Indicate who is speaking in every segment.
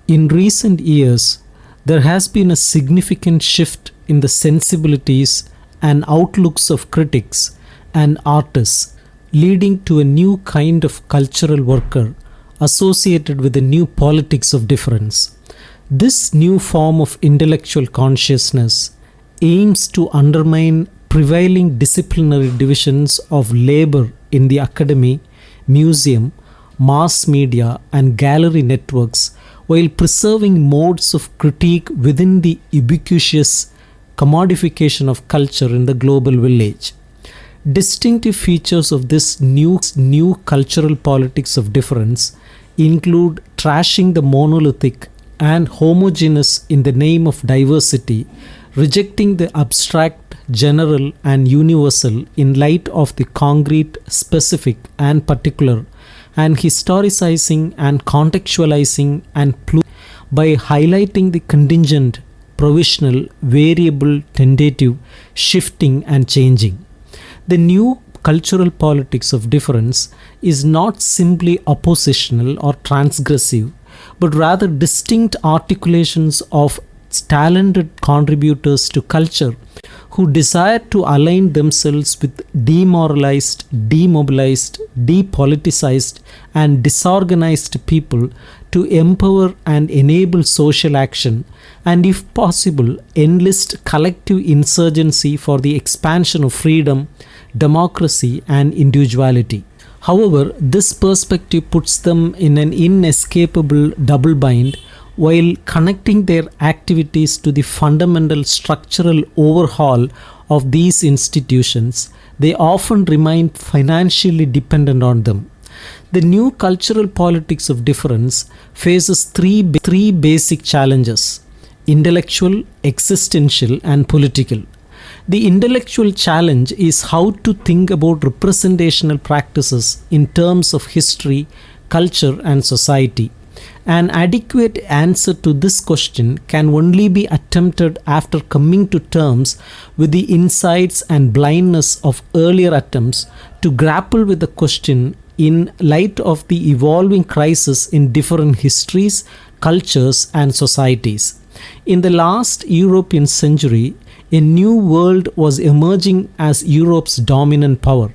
Speaker 1: In recent years, there has been a significant shift in the sensibilities and outlooks of critics and artists, leading to a new kind of cultural worker associated with the new politics of difference. This new form of intellectual consciousness aims to undermine prevailing disciplinary divisions of labor in the academy, museum, mass media, and gallery networks while preserving modes of critique within the ubiquitous commodification of culture in the global village. Distinctive features of this new cultural politics of difference include trashing the monolithic and homogeneous in the name of diversity, rejecting the abstract, general, and universal in light of the concrete, specific, and particular, and historicizing and contextualizing and by highlighting the contingent, provisional, variable, tentative, shifting, and changing. The new cultural politics of difference is not simply oppositional or transgressive, but rather distinct articulations of talented contributors to culture who desire to align themselves with demoralized, demobilized, depoliticized, and disorganized people to empower and enable social action, and if possible, enlist collective insurgency for the expansion of freedom, democracy, and individuality. However, this perspective puts them in an inescapable double bind. While connecting their activities to the fundamental structural overhaul of these institutions, they often remain financially dependent on them. The new cultural politics of difference faces three basic challenges: intellectual, existential, and political. The intellectual challenge is how to think about representational practices in terms of history, culture, and society. An adequate answer to this question can only be attempted after coming to terms with the insights and blindness of earlier attempts to grapple with the question in light of the evolving crisis in different histories, cultures, and societies. In the last European century, a new world was emerging as Europe's dominant power.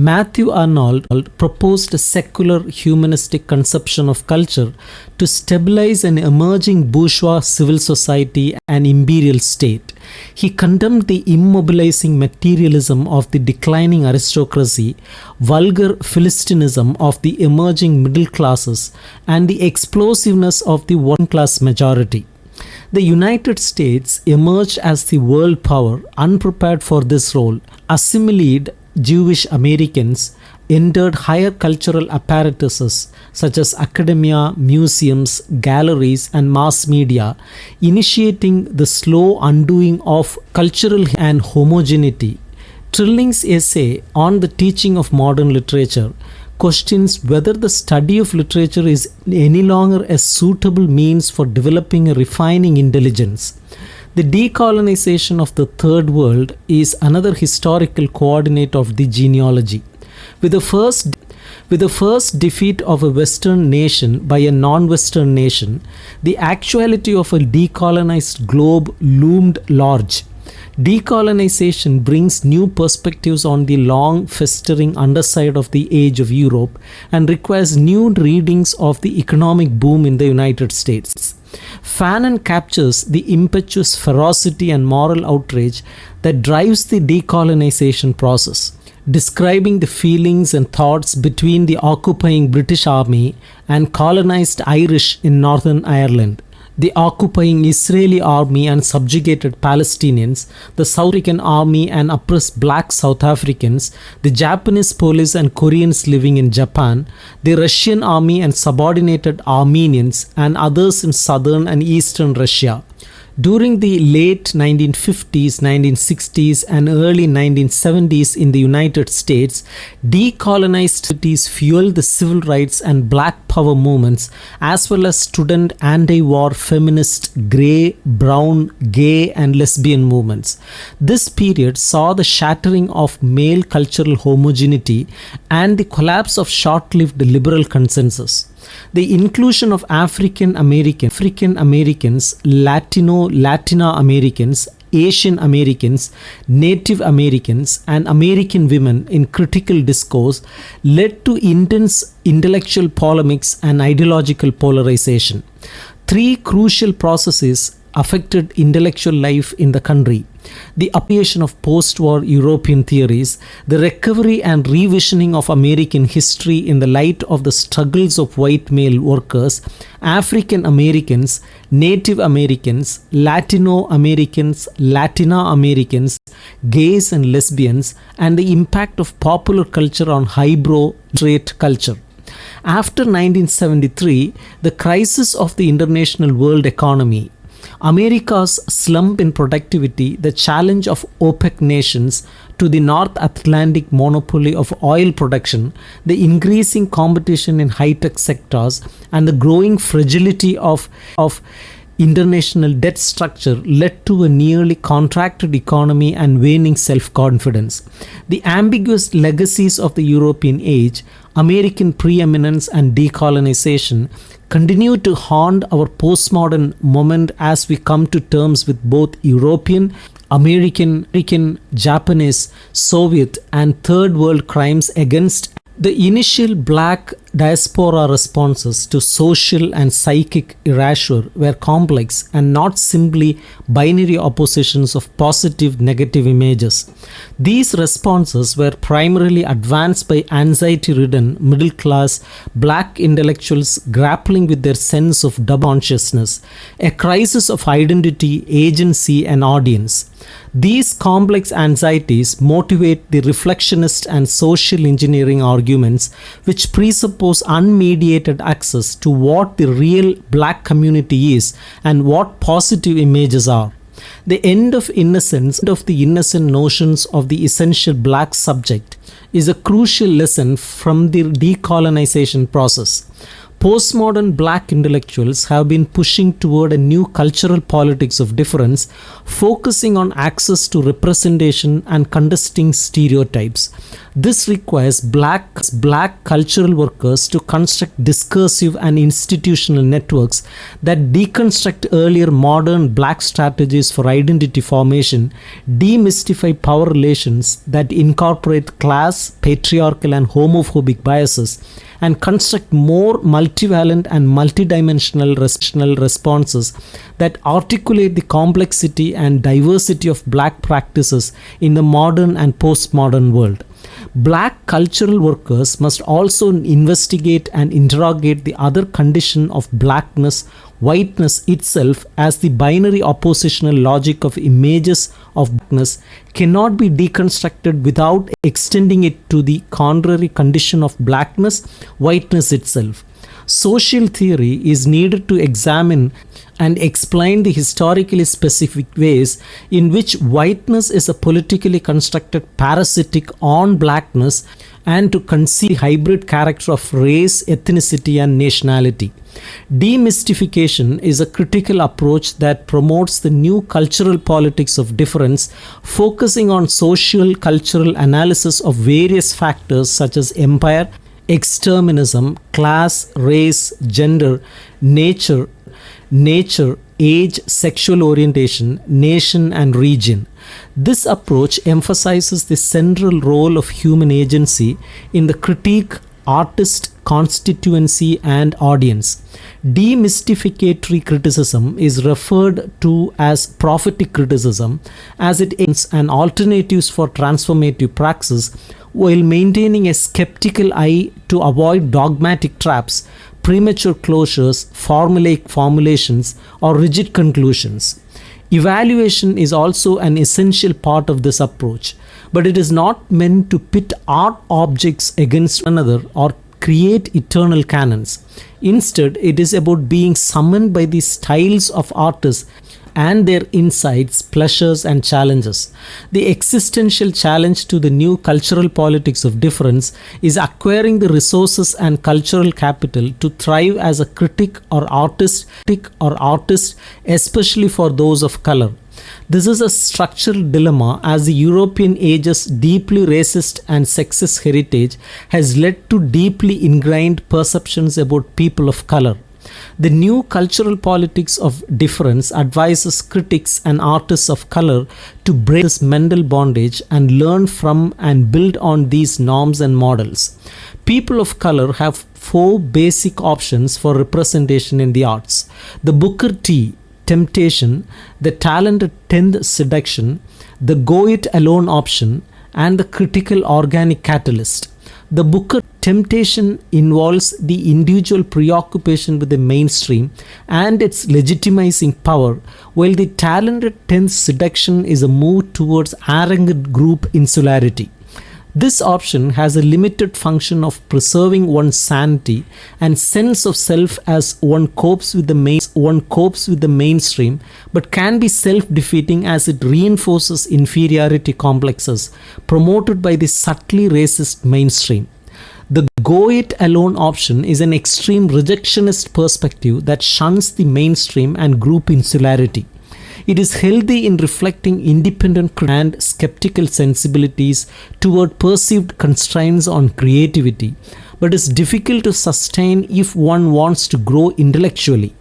Speaker 1: Matthew Arnold proposed a secular humanistic conception of culture to stabilize an emerging bourgeois civil society and imperial state. He condemned the immobilizing materialism of the declining aristocracy, vulgar philistinism of the emerging middle classes, and the explosiveness of the working class majority. The United States emerged as the world power, unprepared for this role. Assimilated Jewish Americans entered higher cultural apparatuses such as academia, museums, galleries, and mass media, initiating the slow undoing of cultural and homogeneity. Trilling's essay on the teaching of modern literature questions whether the study of literature is any longer a suitable means for developing a refining intelligence. The decolonization of the Third World is another historical coordinate of the genealogy. With the first defeat of a Western nation by a non-Western nation, the actuality of a decolonized globe loomed large. Decolonization brings new perspectives on the long festering underside of the age of Europe and requires new readings of the economic boom in the United States. Fanon captures the impetuous ferocity and moral outrage that drives the decolonization process, describing the feelings and thoughts between the occupying British Army and colonized Irish in Northern Ireland, the occupying Israeli army and subjugated Palestinians, the South African army and oppressed black South Africans, the Japanese police and Koreans living in Japan, the Russian army and subordinated Armenians, and others in southern and eastern Russia. During the late 1950s, 1960s, and early 1970s in the United States, decolonized cities fueled the civil rights and black power movements, as well as student anti-war feminist, grey, brown, gay, and lesbian movements. This period saw the shattering of male cultural homogeneity and the collapse of short-lived liberal consensus. The inclusion of African Americans, Latina Americans, Asian Americans, Native Americans, and American women in critical discourse led to intense intellectual polemics and ideological polarization. Three crucial processes affected intellectual life in the country: the appreciation of post-war European theories, the recovery and revisioning of American history in the light of the struggles of white male workers, African Americans, Native Americans, Latino Americans, Latina Americans, gays and lesbians, and the impact of popular culture on highbrow straight culture. After 1973, the crisis of the international world economy, America's slump in productivity, the challenge of OPEC nations to the North Atlantic monopoly of oil production, the increasing competition in high-tech sectors, and the growing fragility of international debt structure led to a nearly contracted economy and waning self-confidence. The ambiguous legacies of the European age, American preeminence and decolonization, continue to haunt our postmodern moment as we come to terms with both European, American, Japanese, Soviet, and Third World crimes against. The initial black diaspora responses to social and psychic erasure were complex and not simply binary oppositions of positive-negative images. These responses were primarily advanced by anxiety-ridden, middle-class black intellectuals grappling with their sense of double consciousness, a crisis of identity, agency, and audience. These complex anxieties motivate the reflectionist and social engineering arguments which presuppose unmediated access to what the real black community is and what positive images are. The end of innocence, of the innocent notions of the essential black subject, is a crucial lesson from the decolonization process. Postmodern black intellectuals have been pushing toward a new cultural politics of difference, focusing on access to representation and contesting stereotypes. This requires black cultural workers to construct discursive and institutional networks that deconstruct earlier modern black strategies for identity formation, demystify power relations that incorporate class, patriarchal, and homophobic biases, and construct more multivalent and multidimensional responses that articulate the complexity and diversity of black practices in the modern and postmodern world. Black cultural workers must also investigate and interrogate the other condition of blackness, whiteness itself, as the binary oppositional logic of images of blackness cannot be deconstructed without extending it to the contrary condition of blackness, whiteness itself. Social theory is needed to examine and explain the historically specific ways in which whiteness is a politically constructed parasitic on blackness and to conceive the hybrid character of race, ethnicity, and nationality. Demystification is a critical approach that promotes the new cultural politics of difference, focusing on social cultural analysis of various factors such as empire, exterminism, class, race, gender, nature, age, sexual orientation, nation, and region. This approach emphasizes the central role of human agency in the critique, artist, constituency, and audience. Demystificatory criticism is referred to as prophetic criticism, as it aims at alternatives for transformative praxis while maintaining a skeptical eye to avoid dogmatic traps, premature closures, formulaic formulations, or rigid conclusions. Evaluation is also an essential part of this approach, but it is not meant to pit art objects against one another or create eternal canons. Instead, it is about being summoned by the styles of artists and their insights, pleasures, and challenges. The existential challenge to the new cultural politics of difference is acquiring the resources and cultural capital to thrive as a critic or artist, especially for those of color. This is a structural dilemma as the European age's deeply racist and sexist heritage has led to deeply ingrained perceptions about people of color. The new cultural politics of difference advises critics and artists of color to break this mental bondage and learn from and build on these norms and models. People of color have four basic options for representation in the arts: the Booker T. Temptation, the talented 10th Seduction, the Go It Alone option, and the critical organic catalyst. The Booker Temptation involves the individual preoccupation with the mainstream and its legitimizing power, while the talented 10th Seduction is a move towards arrogant group insularity. This option has a limited function of preserving one's sanity and sense of self as one copes with the mainstream, but can be self-defeating as it reinforces inferiority complexes promoted by the subtly racist mainstream. The Go It Alone option is an extreme rejectionist perspective that shuns the mainstream and group insularity. It is healthy in reflecting independent and skeptical sensibilities toward perceived constraints on creativity, but is difficult to sustain if one wants to grow intellectually.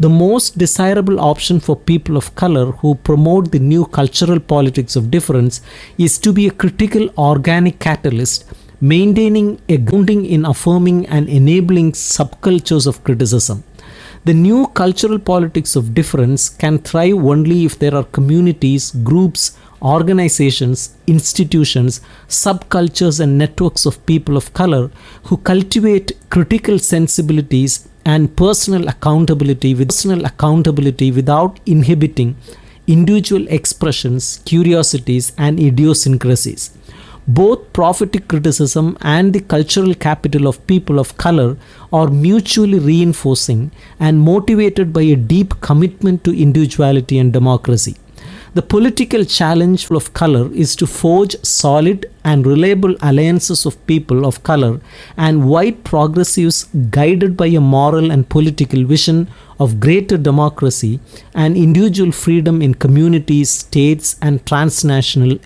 Speaker 1: The most desirable option for people of color who promote the new cultural politics of difference is to be a critical organic catalyst, maintaining a grounding in affirming and enabling subcultures of criticism. The new cultural politics of difference can thrive only if there are communities, groups, organizations, institutions, subcultures, and networks of people of color who cultivate critical sensibilities and personal accountability without inhibiting individual expressions, curiosities, and idiosyncrasies. Both prophetic criticism and the cultural capital of people of color are mutually reinforcing and motivated by a deep commitment to individuality and democracy. The political challenge of color is to forge solid and reliable alliances of people of color and white progressives guided by a moral and political vision of greater democracy and individual freedom in communities, states, and transnational